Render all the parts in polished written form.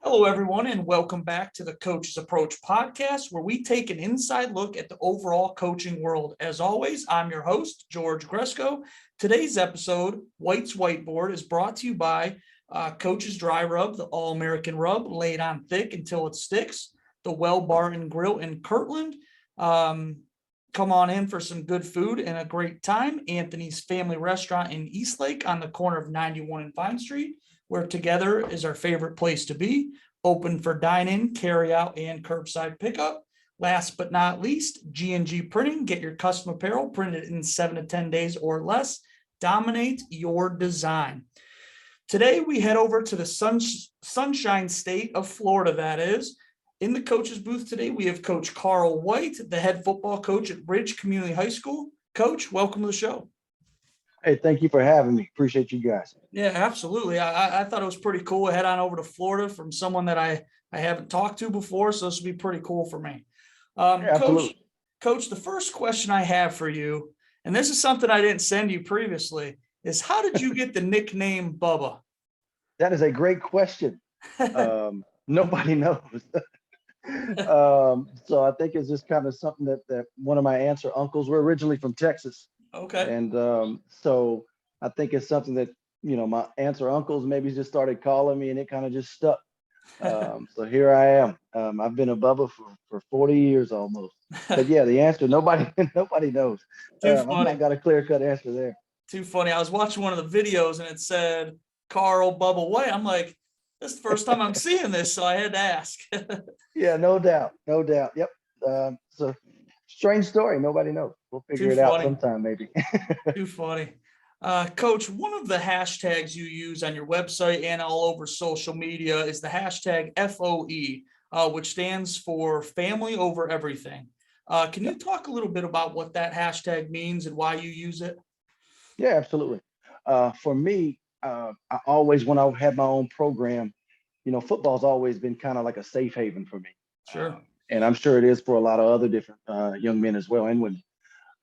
Hello, everyone, and welcome back to the Coach's Approach podcast, where we take an inside look at the overall coaching world. As always, I'm your host, George Gresco. Today's episode, White's Whiteboard, is brought to you by Coach's Dry Rub, the All-American Rub, laid on thick until it sticks, the Well Bar and Grill in Kirtland. Come on in for some good food and a great time. Anthony's Family Restaurant in Eastlake on the corner of 91 and Vine Street, where together is our favorite place to be. Open for dine-in, carry-out, and curbside pickup. Last but not least, G&G Printing. Get your custom apparel printed in 7 to 10 days or less. Dominate your design. Today, we head over to the Sunshine State of Florida, that is. In the coach's booth today, we have Coach Carl White, the head football coach at Bridge Community High School. Coach, welcome to the show. Hey, thank you for having me. Appreciate you guys. Yeah, absolutely. I thought it was pretty cool. Head on over to Florida from someone that I haven't talked to before, so this will be pretty cool for me. Absolutely. Coach, the first question I have for you, and this is something I didn't send you previously, is how did you get the nickname Bubba? That is a great question. Nobody knows. So I think it's just kind of something that one of my aunts or uncles were originally from Texas. Okay. And so I think it's something that, my aunts or uncles maybe just started calling me and it kind of just stuck. So here I am. I've been a Bubba for 40 years almost. But yeah, the answer, nobody knows. I've not got a clear-cut answer there. Too funny. I was watching one of the videos and it said Carl Bubba White. I'm like, this is the first time I'm seeing this, so I had to ask. Yeah, no doubt. Yep. So strange story. Nobody knows. We'll figure it out sometime, maybe. Too funny. Coach, one of the hashtags you use on your website and all over social media is the hashtag FOE, which stands for Family Over Everything. Can you talk a little bit about what that hashtag means and why you use it? Yeah, absolutely. For me, I always, when I had my own program, football's always been kind of like a safe haven for me. Sure. And I'm sure it is for a lot of other different young men as well and women.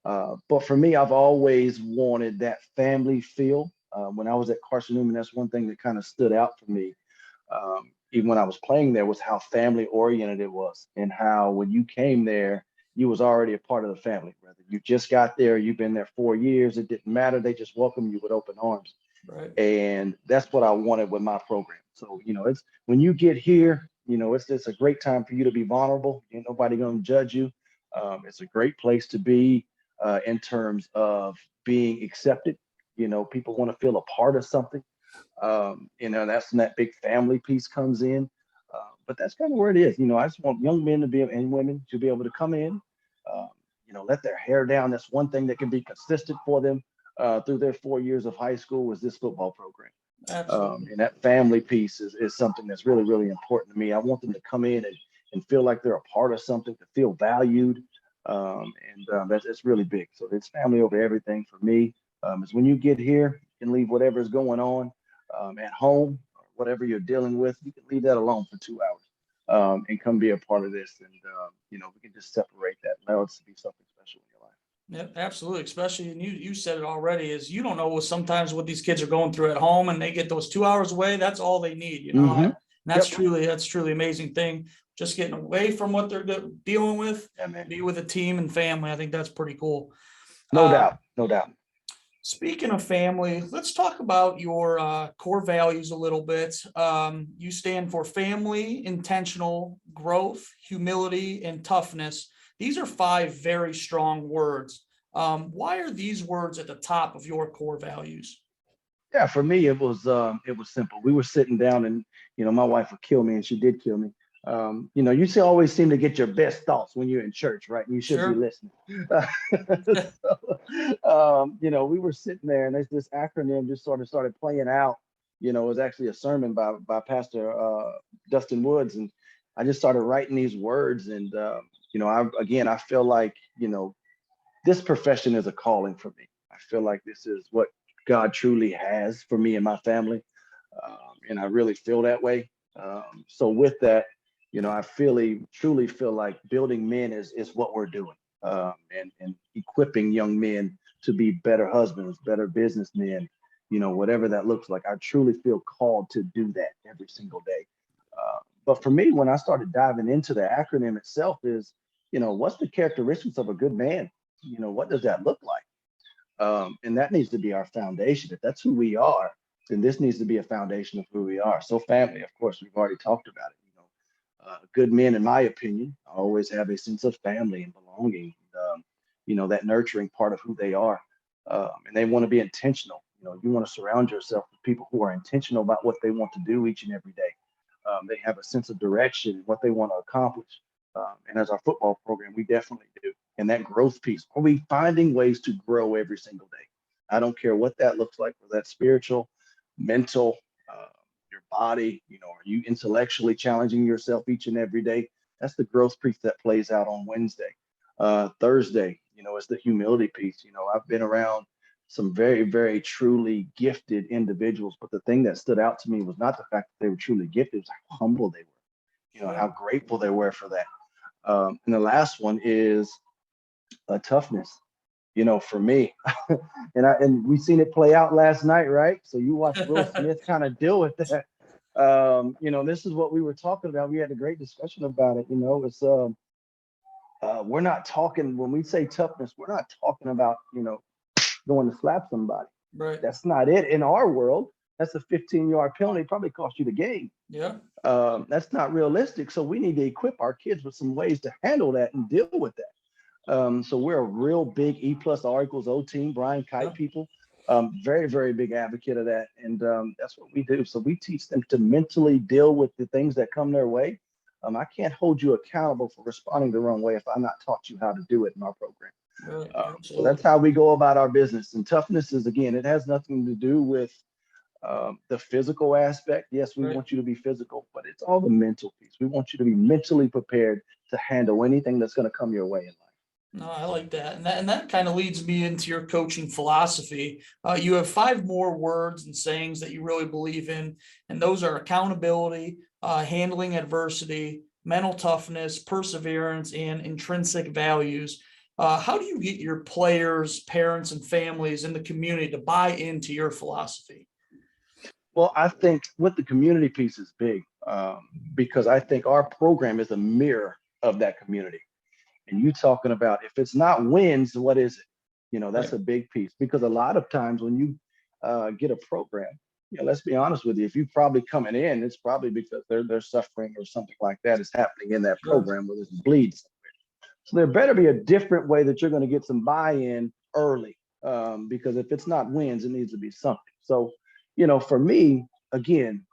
But for me, I've always wanted that family feel. When I was at Carson Newman, that's one thing that kind of stood out for me. Even when I was playing there, was how family oriented it was, and how when you came there, you was already a part of the family. Whether you just got there, you've been there 4 years, it didn't matter. They just welcomed you with open arms. Right. And that's what I wanted with my program. So, it's when you get here, it's a great time for you to be vulnerable. Ain't nobody going to judge you. It's a great place to be in terms of being accepted. People want to feel a part of something. That's when that big family piece comes in. But that's kind of where it is. I just want young men and women to be able to come in, let their hair down. That's one thing that can be consistent for them through their 4 years of high school was this football program. And that family piece is something that's really, really important to me. I want them to come in and feel like they're a part of something, to feel valued. It's really big. So it's family over everything for me. Is when you get here, you can leave whatever's going on at home, or whatever you're dealing with, you can leave that alone for 2 hours and come be a part of this. And, we can just separate that and allow it to be something special in your life. Yeah, absolutely. Especially, and you said it already, is you don't know sometimes what these kids are going through at home, and they get those 2 hours away. That's all they need, Mm-hmm. And that's truly amazing thing. Just getting away from what they're dealing with, be with a team and family. I think that's pretty cool. No doubt. Speaking of family, let's talk about your core values a little bit. You stand for family, intentional growth, humility, and toughness. These are 5 very strong words. Why are these words at the top of your core values? Yeah, for me, it was simple. We were sitting down and, my wife would kill me, and she did kill me. You always seem to get your best thoughts when you're in church, right? And you should be listening. We were sitting there, and this acronym just sort of started playing out. It was actually a sermon by Pastor Dustin Woods, and I just started writing these words. And I feel like this profession is a calling for me. I feel like this is what God truly has for me and my family, and I really feel that way. So with that, I truly feel like building men is what we're doing, and equipping young men to be better husbands, better businessmen, whatever that looks like. I truly feel called to do that every single day. But for me, when I started diving into the acronym itself is, what's the characteristics of a good man? What does that look like? And that needs to be our foundation. If that's who we are, then this needs to be a foundation of who we are. So family, of course, we've already talked about it. Good men, in my opinion, always have a sense of family and belonging. That nurturing part of who they are, and they want to be intentional. You want to surround yourself with people who are intentional about what they want to do each and every day. They have a sense of direction and what they want to accomplish. And as our football program, we definitely do. And that growth piece, are we finding ways to grow every single day? I don't care what that looks like, whether that's spiritual, mental, your body, are you intellectually challenging yourself each and every day? That's the growth piece that plays out on Wednesday. Thursday, it's the humility piece. I've been around some very, very truly gifted individuals, but the thing that stood out to me was not the fact that they were truly gifted, it was how humble they were, how grateful they were for that. And the last one is toughness. For me, and we seen it play out last night, right? So you watched Will Smith kind of deal with that. This is what we were talking about. We had a great discussion about it. It's we're not talking when we say toughness, we're not talking about going to slap somebody. Right. That's not it in our world. That's a 15-yard penalty, probably cost you the game. Yeah. That's not realistic. So we need to equip our kids with some ways to handle that and deal with that. So we're a real big E plus R equals O team, Brian Kite people. Very, very big advocate of that. And that's what we do. So we teach them to mentally deal with the things that come their way. I can't hold you accountable for responding the wrong way if I'm not taught you how to do it in our program. So that's how we go about our business. And toughness is, again, it has nothing to do with the physical aspect. Yes, we want you to be physical, but it's all the mental piece. We want you to be mentally prepared to handle anything that's going to come your way in life. No, I like that. And that kind of leads me into your coaching philosophy. You have 5 more words and sayings that you really believe in, and those are accountability, handling adversity, mental toughness, perseverance, and intrinsic values. How do you get your players, parents, and families in the community to buy into your philosophy? Well, I think with the community piece is big because I think our program is a mirror of that community. And you talking about if it's not wins, what is it? That's a big piece because a lot of times when you get a program, let's be honest with you, if you're probably coming in, it's probably because they're suffering or something like that is happening in that program where there's bleeds. So there better be a different way that you're going to get some buy-in early because if it's not wins, it needs to be something. So, for me, again,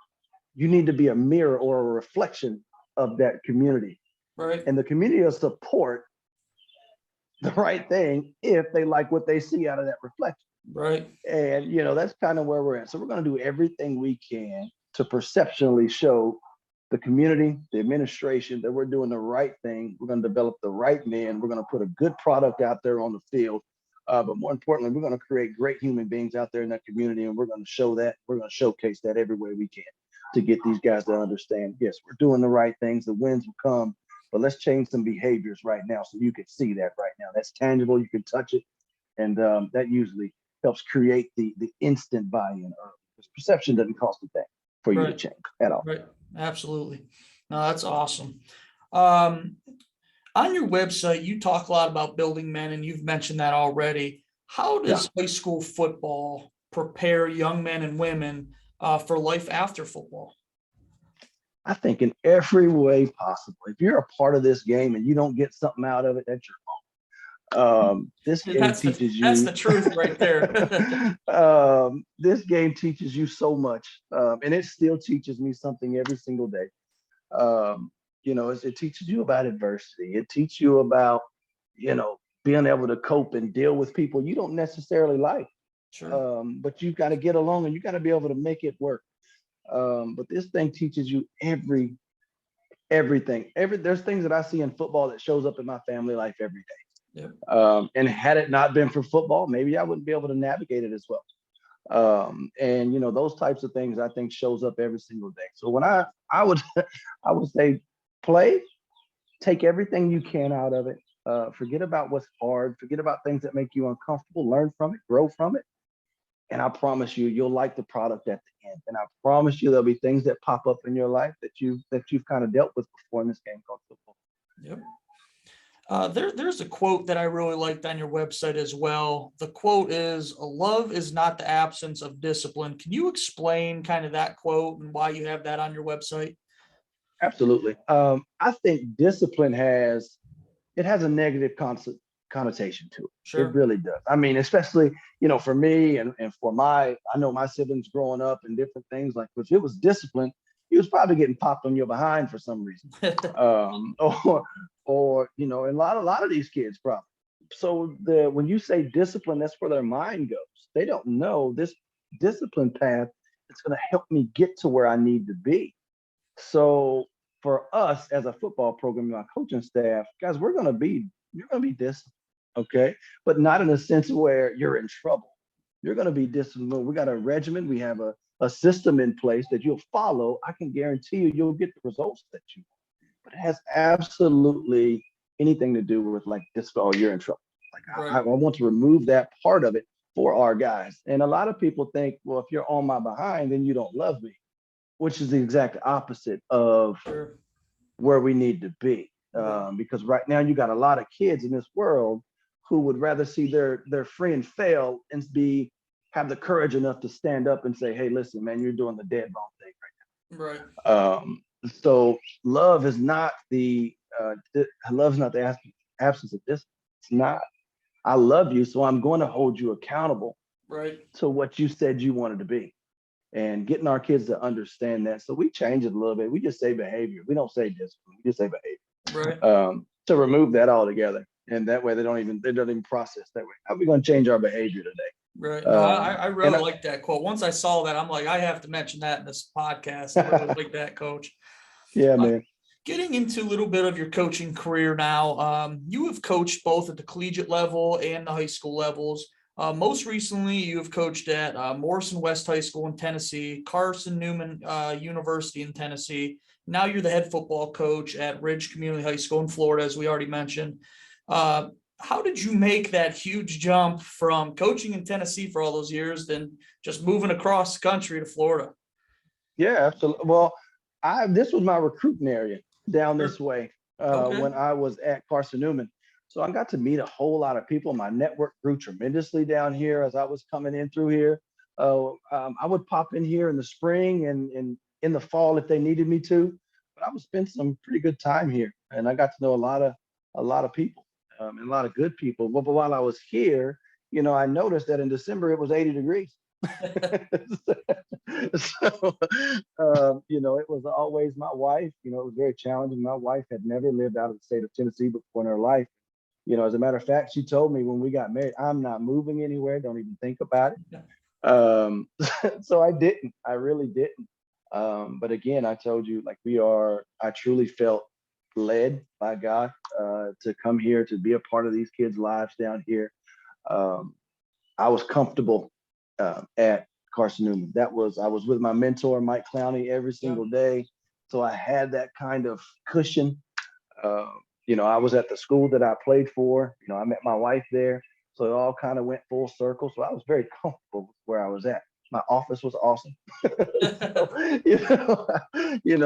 you need to be a mirror or a reflection of that community. Right. And the community will support the right thing if they like what they see out of that reflection. Right. And, that's kind of where we're at. So we're going to do everything we can to perceptually show the community, the administration that we're doing the right thing. We're going to develop the right men. We're going to put a good product out there on the field. But more importantly, we're going to create great human beings out there in that community. And we're going to show that. We're going to showcase that every way we can to get these guys to understand, yes, we're doing the right things. The wins will come. But let's change some behaviors right now so you can see that right now. That's tangible. You can touch it. And that usually helps create the instant buy-in. Because perception doesn't cost a thing for you to change at all. Right. Absolutely. No, that's awesome. On your website, you talk a lot about building men, and you've mentioned that already. How does high school football prepare young men and women for life after football? I think in every way possible. If you're a part of this game and you don't get something out of it, that's your fault. This game teaches you. That's the truth right there. This game teaches you so much, and it still teaches me something every single day. It teaches you about adversity. It teaches you about, being able to cope and deal with people you don't necessarily like. Sure. But you got to get along and you got to be able to make it work. But this thing teaches you everything. There's things that I see in football that shows up in my family life every day. Yep. And had it not been for football, maybe I wouldn't be able to navigate it as well. And those types of things I think shows up every single day. So when I would I would say play, take everything you can out of it. Forget about what's hard. Forget about things that make you uncomfortable. Learn from it. Grow from it. And I promise you, you'll like the product at the end. And I promise you, there'll be things that pop up in your life that you've kind of dealt with before in this game called football. Yep. There's a quote that I really liked on your website as well. The quote is, "Love is not the absence of discipline." Can you explain kind of that quote and why you have that on your website? Absolutely. I think discipline has a negative connotation to it. It Sure. really does. I mean, especially, for me and for I know my siblings growing up and different things like, if it was discipline, you was probably getting popped on your behind for some reason. Or, and a lot of these kids probably. So when you say discipline, that's where their mind goes. They don't know this discipline path. It's going to help me get to where I need to be. So for us as a football program, my coaching staff, guys, you're going to be disciplined, okay? But not in a sense where you're in trouble. You're going to be disciplined. We got a regimen. We have a system in place that you'll follow. I can guarantee you'll get the results that you want. But it has absolutely anything to do with like this, oh, you're in trouble. Like Right. I want to remove that part of it for our guys. And a lot of people think, well, if you're on my behind, then you don't love me, which is the exact opposite of Sure. where we need to be. Because right now you got a lot of kids in this world who would rather see their friend fail and have the courage enough to stand up and say, hey, listen, man, you're doing the dead wrong thing Right. right now. So love is not the absence of this. It's not. I love you, so I'm going to hold you accountable Right. to what you said you wanted to be. And getting our kids to understand that. So we change it a little bit. We just say behavior. We don't say discipline. We just say behavior. Right. To remove that altogether. And that way they don't even process that way. How are we going to change our behavior today? Right. No, I really like that quote. Once I saw that, I'm like, I have to mention that in this podcast. I really like that, Coach. Yeah, man. Getting into a little bit of your coaching career now, you have coached both at the collegiate level and the high school levels. Most recently, you have coached at Morrison West High School in Tennessee, Carson Newman University in Tennessee. Now you're the head football coach at Ridge Community High School in Florida, as we already mentioned. How did you make that huge jump from coaching in Tennessee for all those years, then just moving across the country to Florida? Yeah, absolutely. Well, this was my recruiting area down this way Okay. when I was at Carson Newman. So I got to meet a whole lot of people. My network grew tremendously down here as I was coming in through here. I would pop in here in the spring and in the fall if they needed me to, but I would spend some pretty good time here, and I got to know a lot of people and a lot of good people. But while I was here, I noticed that in December it was 80 degrees. So, it was always my wife. It was very challenging. My wife had never lived out of the state of Tennessee before in her life. As a matter of fact, she told me when we got married, I'm not moving anywhere. Don't even think about it. So I didn't. I really didn't. But again, I told you, like I truly felt led by God to come here to be a part of these kids' lives down here. I was comfortable at Carson Newman. I was with my mentor, Mike Clowney, every single day. So I had that kind of cushion. I was at the school that I played for. I met my wife there. So it all kind of went full circle. So I was very comfortable with where I was at. My office was awesome. So,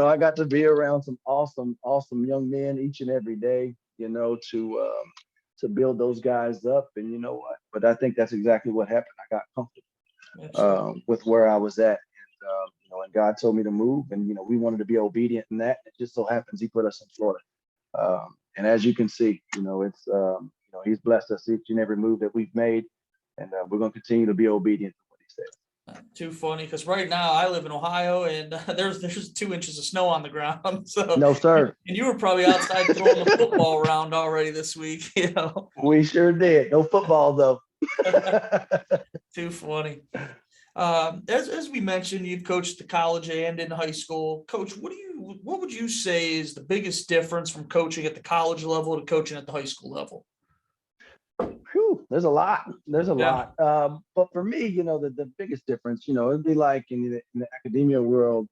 I got to be around some awesome, awesome young men each and every day, to build those guys up. And you know what? But I think that's exactly what happened. I got comfortable with where I was at. And God told me to move, and we wanted to be obedient in that. It just so happens He put us in Florida. And as you can see, it's He's blessed us each and every move that we've made, and we're going to continue to be obedient to what He says. Too funny, because right now I live in Ohio and there's 2 inches of snow on the ground. So no, sir. And you were probably outside throwing the football around already this week. We sure did. No football though. Too funny. As we mentioned, you've coached the college and in high school. Coach, what would you say is the biggest difference from coaching at the college level to coaching at the high school level? Whew, there's a lot. But for me, the biggest difference, it'd be like in the academia world,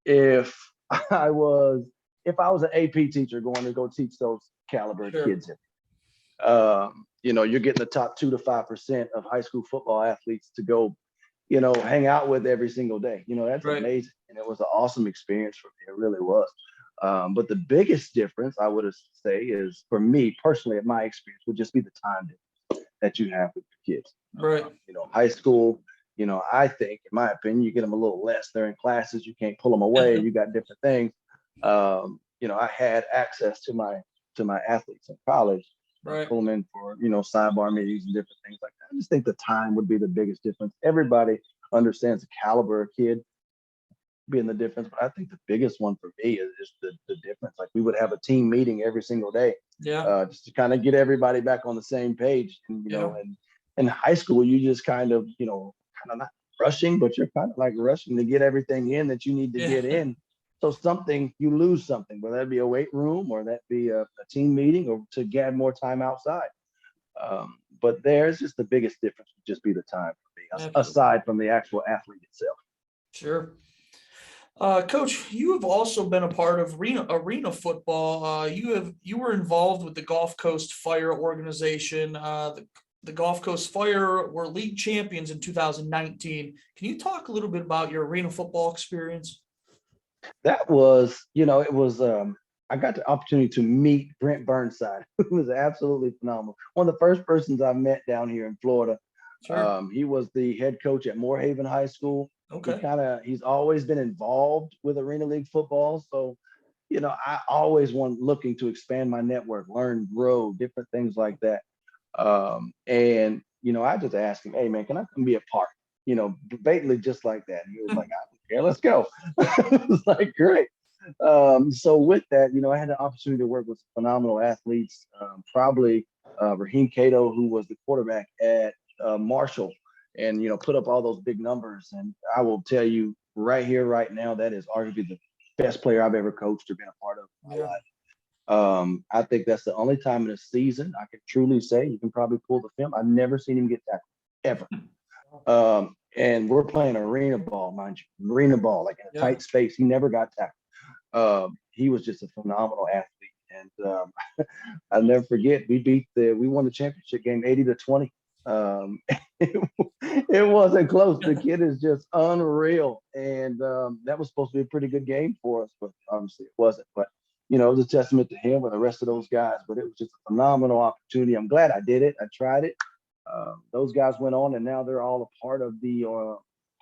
if I was an AP teacher going to go teach those caliber kids. You're getting the top 2 to 5% of high school football athletes to go, hang out with every single day. That's Right. amazing. And it was an awesome experience for me. It really was. But the biggest difference I would say is, for me personally, at my experience, would just be the time that you have with your kids. Right. High school, I think, in my opinion, you get them a little less. They're in classes, you can't pull them away. You got different things. I had access to my athletes in college. Right. Pull them in for, sidebar meetings and different things like that. I just think the time would be the biggest difference. Everybody understands the caliber of kid being the difference, but I think the biggest one for me is just the difference. Like, we would have a team meeting every single day, Yeah. just to kind of get everybody back on the same page. And Yeah. and in high school, you just kind of not rushing, but you're kind of like rushing to get everything in that you need to get Yeah. in. So you lose something, whether that be a weight room or that be a team meeting or to get more time outside. But there's just the biggest difference would just be the time for me, Absolutely. aside from the actual athlete itself. Sure. Coach, you have also been a part of arena football. You were involved with the Gulf Coast Fire organization. The Gulf Coast Fire were league champions in 2019. Can you talk a little bit about your arena football experience? That was, it was, I got the opportunity to meet Brent Burnside, who was absolutely phenomenal. One of the first persons I met down here in Florida. Sure. He was the head coach at Moorhaven High School. Okay. He's always been involved with Arena League football. So, I always looking to expand my network, learn, grow, different things like that. And I just asked him, "Hey man, can I come be a part?" Basically just like that. And he was like, "I don't care, let's go." I was like, "Great." So with that, I had the opportunity to work with phenomenal athletes. Probably Raheem Cato, who was the quarterback at Marshall, and put up all those big numbers. And I will tell you right here, right now, that is arguably the best player I've ever coached or been a part of in my life. I think that's the only time in a season I can truly say, you can probably pull the film, I've never seen him get tackled ever. And we're playing arena ball, mind you, arena ball, like in a tight space. He never got tackled. He was just a phenomenal athlete. And I'll never forget, we won the championship game 80-20. It wasn't close. The kid is just unreal. And that was supposed to be a pretty good game for us, but obviously it wasn't. But it was a testament to him and the rest of those guys. But it was just a phenomenal opportunity. I'm glad I did it. I tried it. Those guys went on, and now they're all a part of the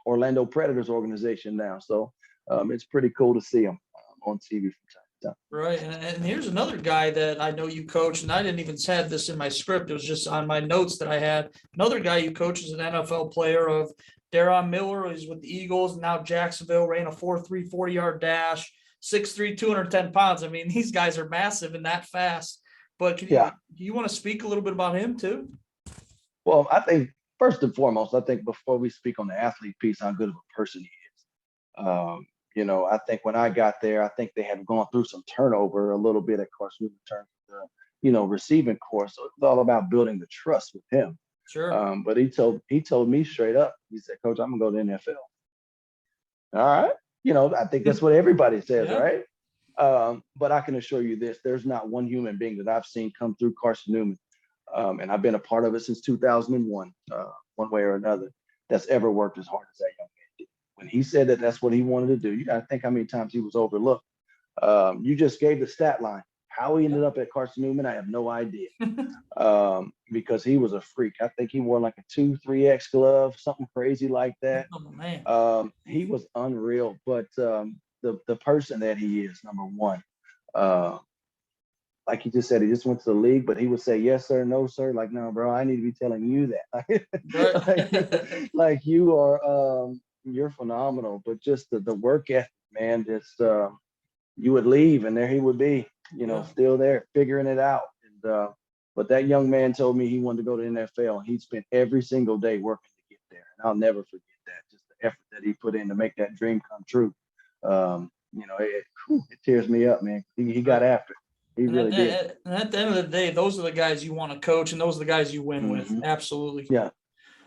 Orlando Predators organization now. So it's pretty cool to see them on TV from time to time. Right. And here's another guy that I know you coach, and I didn't even have this in my script. It was just on my notes that I had. Another guy you coach is an NFL player of Daryl Miller. He's with the Eagles, now Jacksonville, ran a 4.3 40-yard dash, 6'3", 210 pounds. I mean, these guys are massive and that fast. But do you want to speak a little bit about him too? Well, I think first and foremost, I think before we speak on the athlete piece, how good of a person he is. I think when I got there, I think they had gone through some turnover a little bit, of course, in terms of the, receiving course. So it's all about building the trust with him. Sure. But he told me straight up, he said, "Coach, I'm gonna go to the NFL." All right. I think that's what everybody says, right? But I can assure you this, there's not one human being that I've seen come through Carson Newman. And I've been a part of it since 2001, one way or another, that's ever worked as hard as that young man did. When he said that that's what he wanted to do, you got to think how many times he was overlooked. You just gave the stat line. How he ended up at Carson Newman, I have no idea. Because he was a freak. I think he wore like a 2-3X glove, something crazy like that. Oh, man. He was unreal. But the person that he is, number one, like he just said, he just went to the league, but he would say, "Yes, sir, no, sir." Like, "No, bro, I need to be telling you that." like you are, you're phenomenal. But just the work ethic, man, just you would leave and there he would be, still there, figuring it out. And but that young man told me he wanted to go to the NFL, and he'd spent every single day working to get there. And I'll never forget that, just the effort that he put in to make that dream come true. It tears me up, man. He got after it. He really did. And at the end of the day, those are the guys you want to coach, and those are the guys you win with. Mhm. Absolutely. Yeah,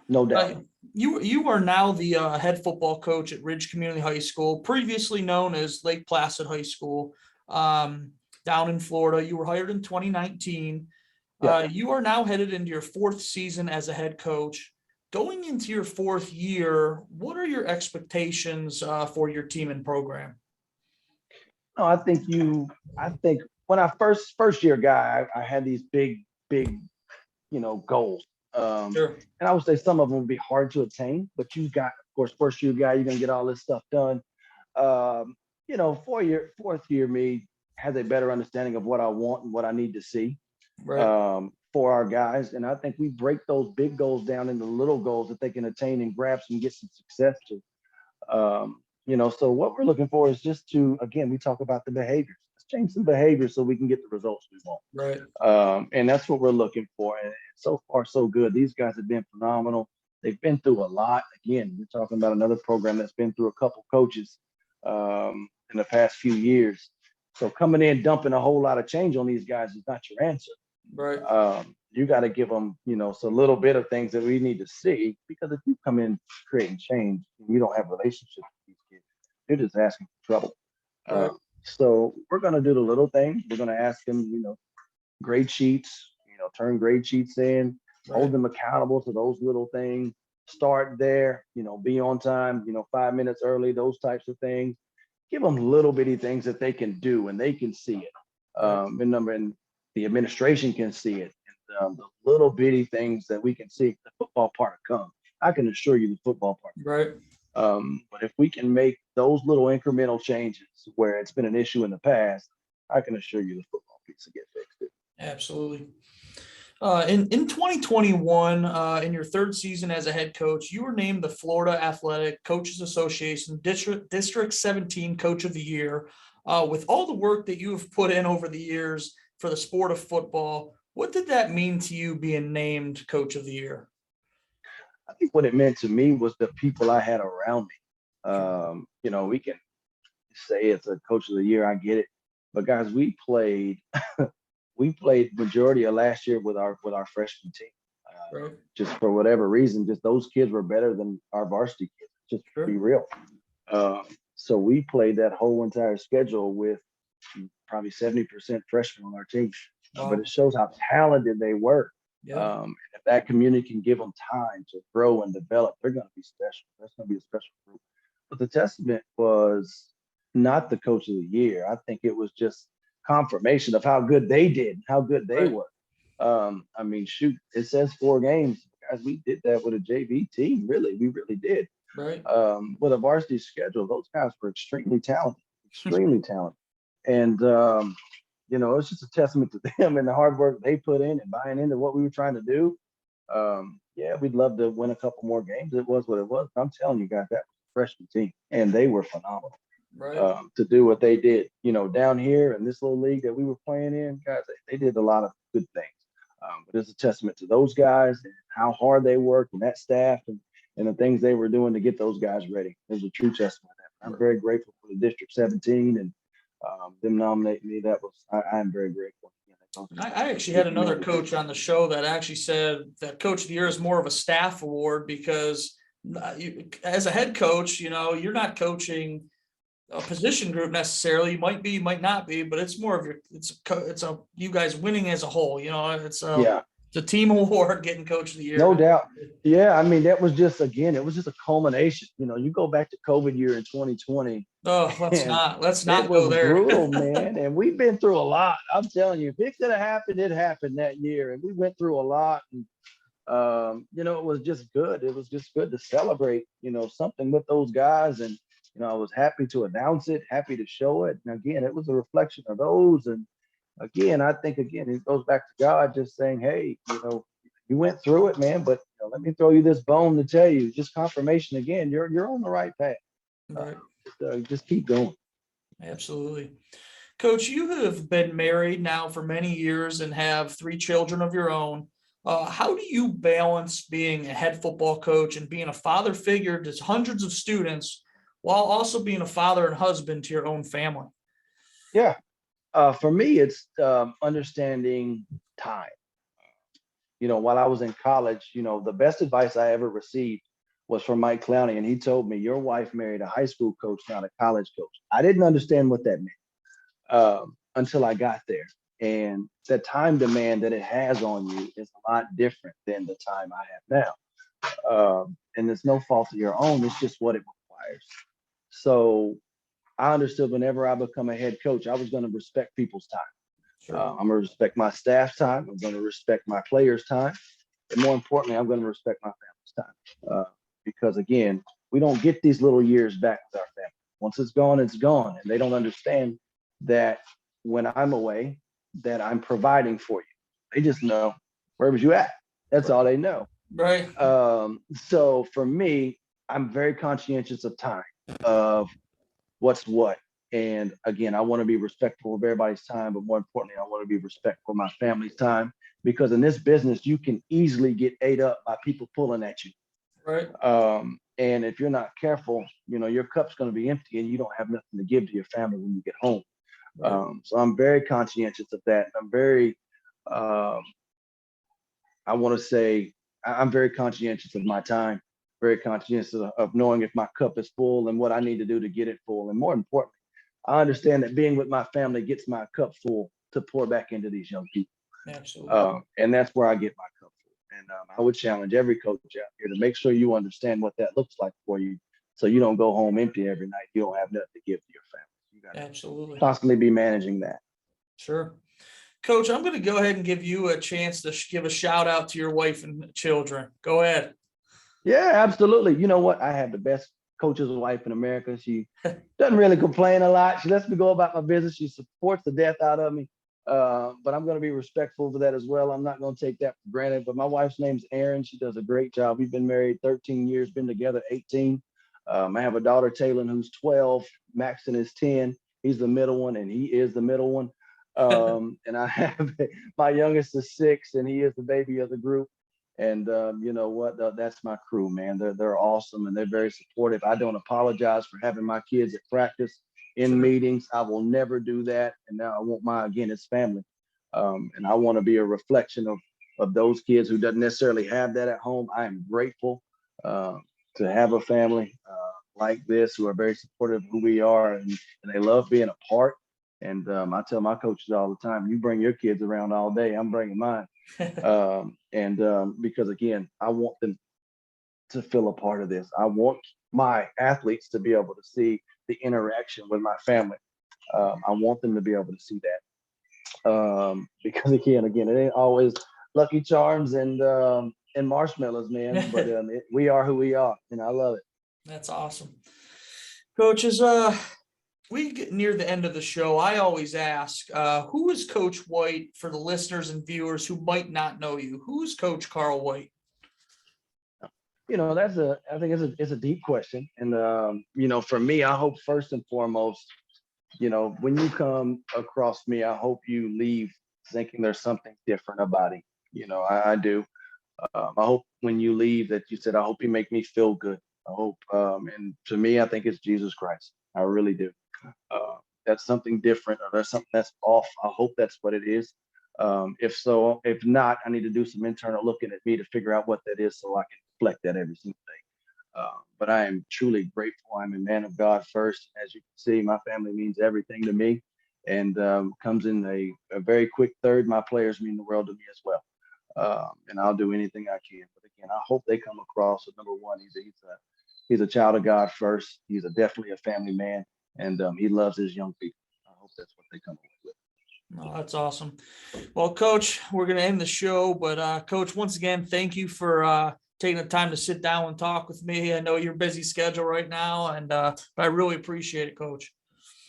no doubt. You are now the head football coach at Ridge Community High School, previously known as Lake Placid High School, down in Florida. You were hired in 2019. Yeah. You are now headed into your fourth season as a head coach. Going into your fourth year, what are your expectations for your team and program? No, I think when I first year guy, I had these big, goals. Sure. And I would say some of them would be hard to attain, but you got, of course, first year guy, you're gonna get all this stuff done. Um, fourth year me has a better understanding of what I want and what I need to see Right. for our guys. And I think we break those big goals down into little goals that they can attain and grab some get some success to. So what we're looking for is just to, again, we talk about the behaviors. Let's change some behaviors so we can get the results we want. Right. And that's what we're looking for. And so far, so good. These guys have been phenomenal. They've been through a lot. Again, we're talking about another program that's been through a couple coaches in the past few years. So coming in, dumping a whole lot of change on these guys is not your answer. Right. You got to give them, so a little bit of things that we need to see, because if you come in creating change and you don't have relationships with these kids, you're just asking for trouble. Right. So we're going to do the little things. We're going to ask them, grade sheets, turn grade sheets in, hold them accountable to those little things, start there, be on time, 5 minutes early, those types of things. Give them little bitty things that they can do and they can see it. And the administration can see it. And the little bitty things that we can see, the football part will come. I can assure you the football part. Right. But if we can make those little incremental changes where it's been an issue in the past, I can assure you the football piece will get fixed. Absolutely. In 2021, in your third season as a head coach, you were named the Florida Athletic Coaches Association District 17 Coach of the Year. With all the work that you have put in over the years for the sport of football, what did that mean to you being named Coach of the Year? I think what it meant to me was the people I had around me. We can say it's a Coach of the Year, I get it, but guys, we played majority of last year with our freshman team. Right. Just for whatever reason, just those kids were better than our varsity kids. Just to be real. So we played that whole entire schedule with probably 70% freshmen on our team. Wow. But it shows how talented they were. Yeah. If that community can give them time to grow and develop, they're going to be special. That's going to be a special group. But the testament was not the Coach of the Year. I think it was just confirmation of how good they did, how good they were. Shoot, it says 4 games. Guys, we did that with a JV team. Really, we really did. Right. With a varsity schedule, those guys were extremely talented. And it's just a testament to them and the hard work they put in and buying into what we were trying to do. We'd love to win a couple more games. It was what it was. I'm telling you guys, that was a freshman team, and they were phenomenal. Right. To do what they did, down here in this little league that we were playing in, guys, they did a lot of good things. But it's a testament to those guys and how hard they worked and that staff and the things they were doing to get those guys ready. It's a true testament of that. I'm very grateful for the District 17 and them nominating me. I'm very grateful. I actually had another coach on the show that actually said that Coach of the Year is more of a staff award because as a head coach, you're not coaching a position group necessarily. You might be, might not be, but it's more of you guys winning as a whole. It's a team award getting Coach of the Year. No doubt. Yeah, that was just a culmination. You go back to COVID year in 2020. Oh, let's not go there. It was brutal, man. And we've been through a lot. I'm telling you, if it could have happened, it happened that year. And we went through a lot. And it was just good. It was just good to celebrate, something with those guys. And I was happy to announce it, happy to show it. And again, it was a reflection of those. And again, I think it goes back to God just saying, hey, you went through it, man, but let me throw you this bone to tell you, just confirmation again, you're on the right path. Right. Just keep going. Absolutely. Coach, you have been married now for many years and have 3 children of your own. How do you balance being a head football coach and being a father figure to hundreds of students while also being a father and husband to your own family? Yeah. For me, it's understanding time. While I was in college, the best advice I ever received was from Mike Clowney, and he told me, your wife married a high school coach, not a college coach. I didn't understand what that meant until I got there. And the time demand that it has on you is a lot different than the time I have now. And it's no fault of your own. It's just what it requires. So I understood whenever I become a head coach, I was going to respect people's time. Sure. I'm going to respect my staff's time. I'm going to respect my players' time. And more importantly, I'm going to respect my family's time. Because again, we don't get these little years back with our family. Once it's gone, it's gone. And they don't understand that when I'm away, that I'm providing for you. They just know, where was you at? That's all they know. Right. So for me, I'm very conscientious of time, of what's what. And again, I want to be respectful of everybody's time, but more importantly, I want to be respectful of my family's time, because in this business, you can easily get ate up by people pulling at you. Right. And if you're not careful, your cup's going to be empty and you don't have nothing to give to your family when you get home. Right. So I'm very conscientious of that. I'm very, I'm very conscientious of my time, very conscientious of knowing if my cup is full and what I need to do to get it full. And more importantly, I understand that being with my family gets my cup full to pour back into these young people. Absolutely. And that's where I get my cup full. And I would challenge every coach out here to make sure you understand what that looks like for you, so you don't go home empty every night. You don't have nothing to give to your family. You got to Absolutely. constantly be managing that. Sure. Coach, I'm going to go ahead and give you a chance to give a shout out to your wife and children. Go ahead. Yeah, absolutely. You know what? I have the best coach's wife in America. She doesn't really complain a lot. She lets me go about my business. She supports the death out of me. But I'm going to be respectful for that as well. I'm not going to take that for granted. But my wife's name's Erin. She does a great job. We've been married 13 years, been together 18. I have a daughter, Taylor, who's 12. Maxon is 10. He's the middle one, and he is the middle one. And I have my youngest is 6, and he is the baby of the group. And you know what? That's my crew, man. They're awesome, and they're very supportive. I don't apologize for having my kids at practice, in meetings. I will never do that. And now I want again, it's family. And I want to be a reflection of those kids who doesn't necessarily have that at home. I am grateful to have a family like this, who are very supportive of who we are, and they love being a part. And I tell my coaches all the time, you bring your kids around all day, I'm bringing mine. Because again, I want them to feel a part of this. I want my athletes to be able to see the interaction with my family. I want them to be able to see that. Because again, it ain't always Lucky Charms and marshmallows, man. But we are who we are, and I love it. That's awesome. Coaches, we get near the end of the show, I always ask, who is Coach White for the listeners and viewers who might not know you? Who is Coach Carl White? I think it's a deep question. And, for me, I hope first and foremost, when you come across me, I hope you leave thinking there's something different about it. I do. I hope when you leave that you said, I hope you make me feel good. I hope, and to me, I think it's Jesus Christ. I really do. That's something different, or there's something that's off. I hope that's what it is. If not, I need to do some internal looking at me to figure out what that is, so I can reflect that every single day. But I am truly grateful. I'm a man of God first. As you can see, my family means everything to me, and comes in a very quick third. My players mean the world to me as well. And I'll do anything I can. But again, I hope they come across as, number one, he's a child of God first. He's definitely a family man, and he loves his young people. I hope that's what they come up with. Oh, that's awesome. Well, Coach, we're going to end the show, but Coach, once again, thank you for taking the time to sit down and talk with me. I know you're busy schedule right now, and but I really appreciate it, Coach.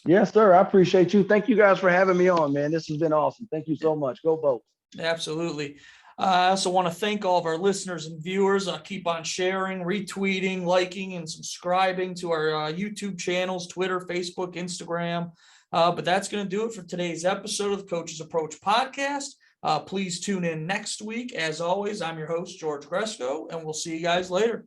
Yes, sir. I appreciate you. Thank you guys for having me on, man. This has been awesome. Thank you so much. Go Bolts. Absolutely. I also want to thank all of our listeners and viewers. Keep on sharing, retweeting, liking, and subscribing to our YouTube channels, Twitter, Facebook, Instagram. But that's going to do it for today's episode of the Coach's Approach podcast. Please tune in next week. As always, I'm your host, George Gresco, and we'll see you guys later.